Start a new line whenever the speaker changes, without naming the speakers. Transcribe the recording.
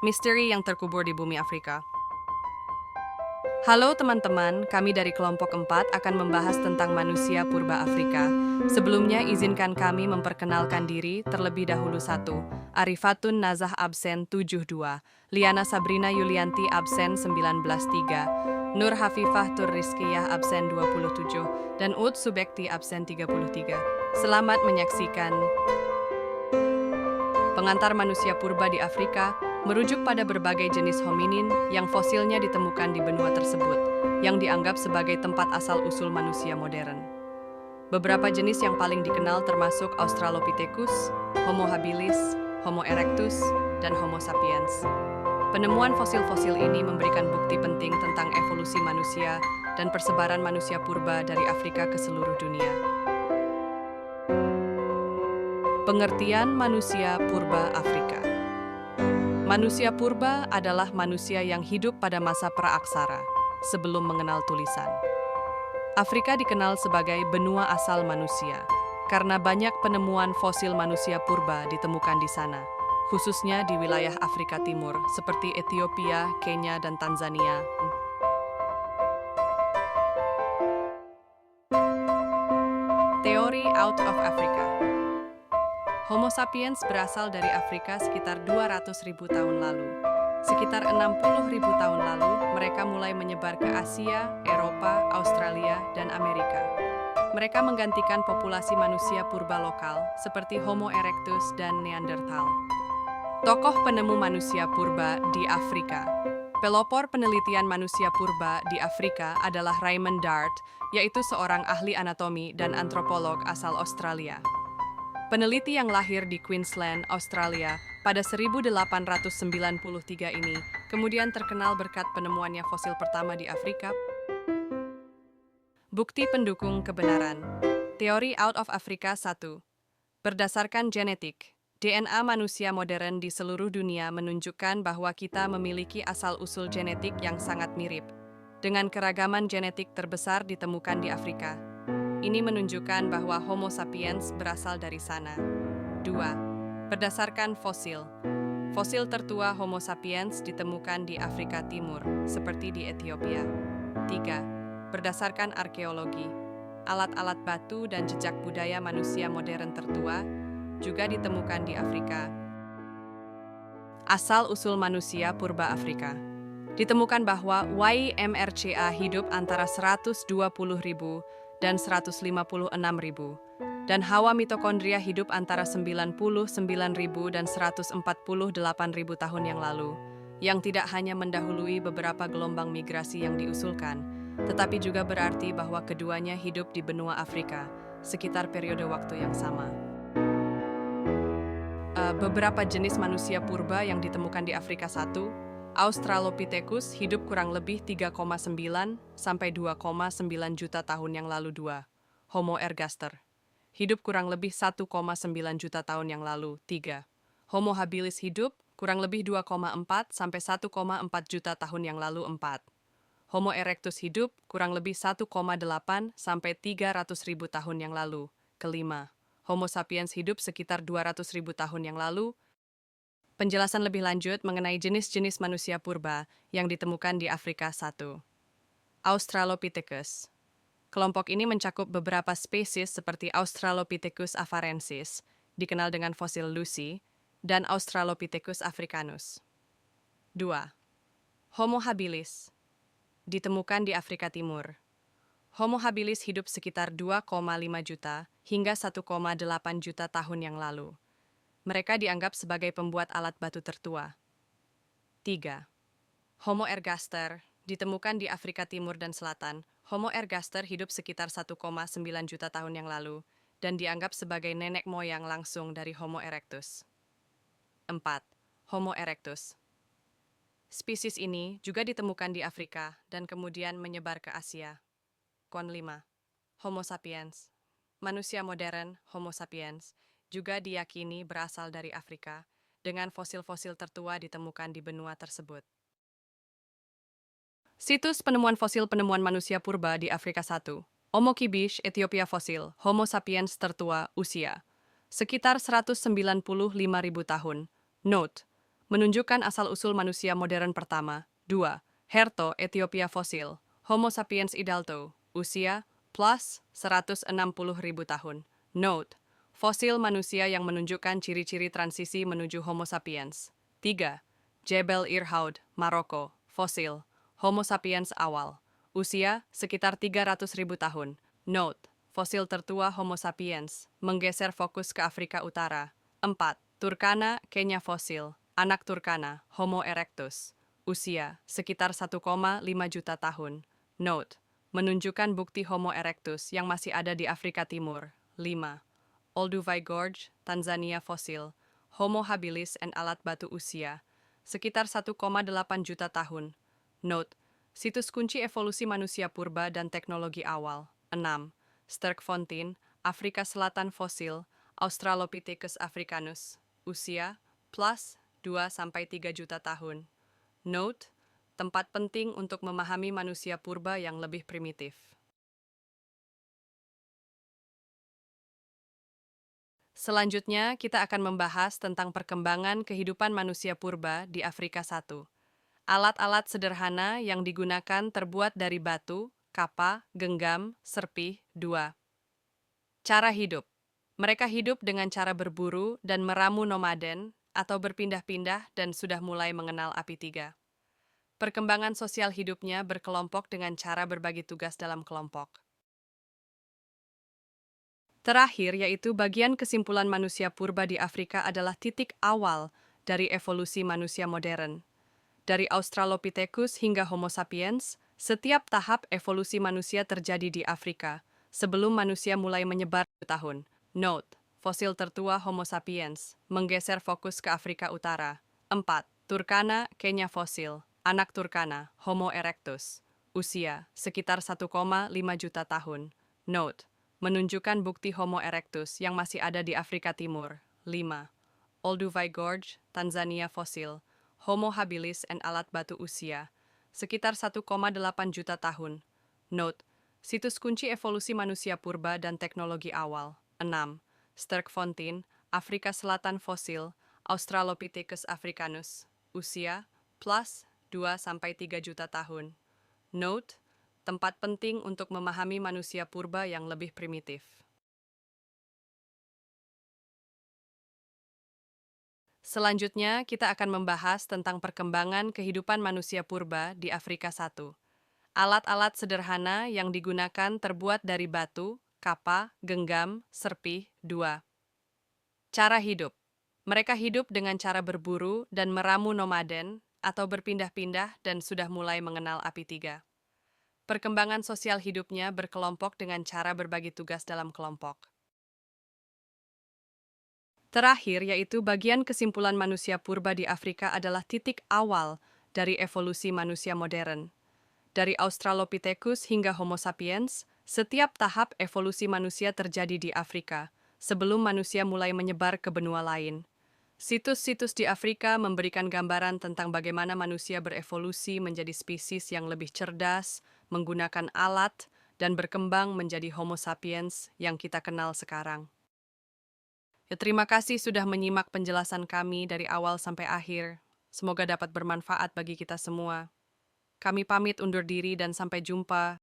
Misteri yang terkubur di bumi Afrika. Halo teman-teman, kami dari kelompok 4 akan membahas tentang manusia purba Afrika. Sebelumnya, izinkan kami memperkenalkan diri terlebih dahulu. 1. Arifatun Nazah absen 72, Liana Sabrina Yulianti absen 193, Nur Hafifah Tur Rizkiyah absen 27, dan Ud Subekti absen 33. Selamat menyaksikan pengantar manusia purba di Afrika, merujuk pada berbagai jenis hominin yang fosilnya ditemukan di benua tersebut, yang dianggap sebagai tempat asal-usul manusia modern. Beberapa jenis yang paling dikenal termasuk Australopithecus, Homo habilis, Homo erectus, dan Homo sapiens. Penemuan fosil-fosil ini memberikan bukti penting tentang evolusi manusia dan persebaran manusia purba dari Afrika ke seluruh dunia. Pengertian manusia purba Afrika. Manusia purba adalah manusia yang hidup pada masa praaksara, sebelum mengenal tulisan. Afrika dikenal sebagai benua asal manusia, karena banyak penemuan fosil manusia purba ditemukan di sana, khususnya di wilayah Afrika Timur, seperti Ethiopia, Kenya, dan Tanzania. Teori Out of Africa. Homo sapiens berasal dari Afrika sekitar 200.000 tahun lalu. Sekitar 60.000 tahun lalu, mereka mulai menyebar ke Asia, Eropa, Australia, dan Amerika. Mereka menggantikan populasi manusia purba lokal, seperti Homo erectus dan Neanderthal. Tokoh penemu manusia purba di Afrika. Pelopor penelitian manusia purba di Afrika adalah Raymond Dart, yaitu seorang ahli anatomi dan antropolog asal Australia. Peneliti yang lahir di Queensland, Australia, pada 1893 ini, kemudian terkenal berkat penemuannya fosil pertama di Afrika. Bukti pendukung kebenaran. Teori Out of Africa 1. Berdasarkan genetik, DNA manusia modern di seluruh dunia menunjukkan bahwa kita memiliki asal-usul genetik yang sangat mirip, dengan keragaman genetik terbesar ditemukan di Afrika. Ini menunjukkan bahwa Homo sapiens berasal dari sana. 2. Berdasarkan fosil. Fosil tertua Homo sapiens ditemukan di Afrika Timur, seperti di Ethiopia. 3. Berdasarkan arkeologi. Alat-alat batu dan jejak budaya manusia modern tertua juga ditemukan di Afrika. Asal-usul manusia purba Afrika. Ditemukan bahwa YMRCA hidup antara 120.000 dan 156.000, dan Hawa mitokondria hidup antara 99.000 dan 148.000 tahun yang lalu, yang tidak hanya mendahului beberapa gelombang migrasi yang diusulkan, tetapi juga berarti bahwa keduanya hidup di benua Afrika, sekitar periode waktu yang sama. Beberapa jenis manusia purba yang ditemukan di Afrika. 1. Australopithecus hidup kurang lebih 3,9 sampai 2,9 juta tahun yang lalu. 2. Homo ergaster hidup kurang lebih 1,9 juta tahun yang lalu. 3. Homo habilis hidup kurang lebih 2,4 sampai 1,4 juta tahun yang lalu. 4. Homo erectus hidup kurang lebih 1,8 sampai 300.000 tahun yang lalu. 5. Homo sapiens hidup sekitar 200.000 tahun yang lalu. Penjelasan lebih lanjut mengenai jenis-jenis manusia purba yang ditemukan di Afrika. 1. Australopithecus. Kelompok ini mencakup beberapa spesies seperti Australopithecus afarensis, dikenal dengan fosil Lucy, dan Australopithecus africanus. 2. Homo habilis. Ditemukan di Afrika Timur. Homo habilis hidup sekitar 2,5 juta hingga 1,8 juta tahun yang lalu. Mereka dianggap sebagai pembuat alat batu tertua. 3. Homo ergaster ditemukan di Afrika Timur dan Selatan. Homo ergaster hidup sekitar 1,9 juta tahun yang lalu dan dianggap sebagai nenek moyang langsung dari Homo erectus. 4. Homo erectus. Spesies ini juga ditemukan di Afrika dan kemudian menyebar ke Asia. 5. Homo sapiens. Manusia modern, Homo sapiens, juga diyakini berasal dari Afrika, dengan fosil-fosil tertua ditemukan di benua tersebut. Situs penemuan fosil penemuan manusia purba di Afrika. 1. Omo Kibish, Ethiopia fosil, Homo sapiens tertua, usia sekitar 195.000 tahun. Note: menunjukkan asal-usul manusia modern pertama. 2. Herto, Ethiopia fosil. Homo sapiens idalto, usia plus 160.000 tahun. Note, fosil manusia yang menunjukkan ciri-ciri transisi menuju Homo sapiens. 3. Jebel Irhoud, Maroko, fosil. Homo sapiens awal. Usia sekitar 300.000 tahun. Note, fosil tertua Homo sapiens, menggeser fokus ke Afrika Utara. 4. Turkana, Kenya fosil. Anak Turkana, Homo erectus. Usia sekitar 1,5 juta tahun. Note, menunjukkan bukti Homo erectus yang masih ada di Afrika Timur. 5. Olduvai Gorge, Tanzania fosil. Homo habilis and alat batu usia sekitar 1,8 juta tahun. Note, situs kunci evolusi manusia purba dan teknologi awal. 6. Sterkfontein, Afrika Selatan fosil. Australopithecus africanus. Usia plus 2-3 juta tahun. Note, tempat penting untuk memahami manusia purba yang lebih primitif. Selanjutnya, kita akan membahas tentang perkembangan kehidupan manusia purba di Afrika 1. Alat-alat sederhana yang digunakan terbuat dari batu, kapa, genggam, serpih. 2. Cara hidup. Mereka hidup dengan cara berburu dan meramu nomaden atau berpindah-pindah dan sudah mulai mengenal api 3. Perkembangan sosial hidupnya berkelompok dengan cara berbagi tugas dalam kelompok. Terakhir, yaitu bagian kesimpulan manusia purba di Afrika adalah titik awal dari evolusi manusia modern. Dari Australopithecus hingga Homo sapiens, setiap tahap evolusi manusia terjadi di Afrika, sebelum manusia mulai menyebar tahun. Note, fosil tertua Homo sapiens, menggeser fokus ke Afrika Utara. 4. Turkana, Kenya fosil. Anak Turkana, Homo erectus. Usia, sekitar 1,5 juta tahun. Note, menunjukkan bukti Homo erectus yang masih ada di Afrika Timur. 5. Olduvai Gorge, Tanzania fosil. Homo habilis and alat batu usia sekitar 1,8 juta tahun. Note, situs kunci evolusi manusia purba dan teknologi awal. 6. Sterkfontein, Afrika Selatan fosil. Australopithecus africanus. Usia plus 2-3 juta tahun. Note, tempat penting untuk memahami manusia purba yang lebih primitif. Selanjutnya, kita akan membahas tentang perkembangan kehidupan manusia purba di Afrika 1. Alat-alat sederhana yang digunakan terbuat dari batu, kapa, genggam, serpih. 2. Cara hidup. Mereka hidup dengan cara berburu dan meramu nomaden atau berpindah-pindah dan sudah mulai mengenal api 3. Perkembangan sosial hidupnya berkelompok dengan cara berbagi tugas dalam kelompok. Terakhir, yaitu bagian kesimpulan manusia purba di Afrika adalah titik awal dari evolusi manusia modern. Dari Australopithecus hingga Homo sapiens, setiap tahap evolusi manusia terjadi di Afrika, sebelum manusia mulai menyebar ke benua lain. Situs-situs di Afrika memberikan gambaran tentang bagaimana manusia berevolusi menjadi spesies yang lebih cerdas, menggunakan alat, dan berkembang menjadi Homo sapiens yang kita kenal sekarang. Ya, terima kasih sudah menyimak penjelasan kami dari awal sampai akhir. Semoga dapat bermanfaat bagi kita semua. Kami pamit undur diri dan sampai jumpa.